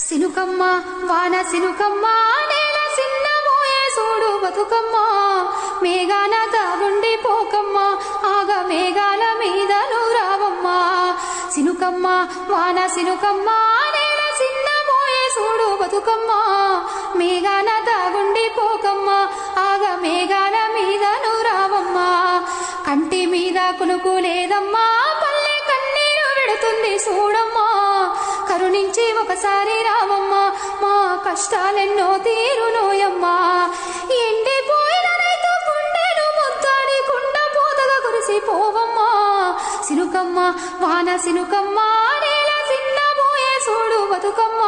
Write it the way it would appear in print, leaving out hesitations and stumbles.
సినుకమ్మ వాన సినుకమ్మ నేల సిన్నబోయే సూడు బతుకమ్మ మేఘాన తాగుండి పోకమ్మ ఆగ మేఘాల మీద నూరావమ్మ సినుకమ్మ వాన సినుకమ్మ నేల సిన్నబోయే సూడు బతుకమ్మ మేఘాన తాగుండి పోకమ్మ ఆగ మేఘాల మీద నూరావమ్మ కంటి మీద కునుకు లేదమ్మా పల్లె కన్నీరు విడుతుంది చూడమ్మా కరుణించి ఒకసారి రావమ్మా మా కష్టాలెన్నో తీరునోయమ్మా ఎండిపోయిన రైతు గుండెలు ముద్దాడి కుండ పోతగా కురిసిపోవమ్మా సినుకమ్మ వాన సినుకమ్మ నేల సిన్నబోయే సూడు బతుకమ్మ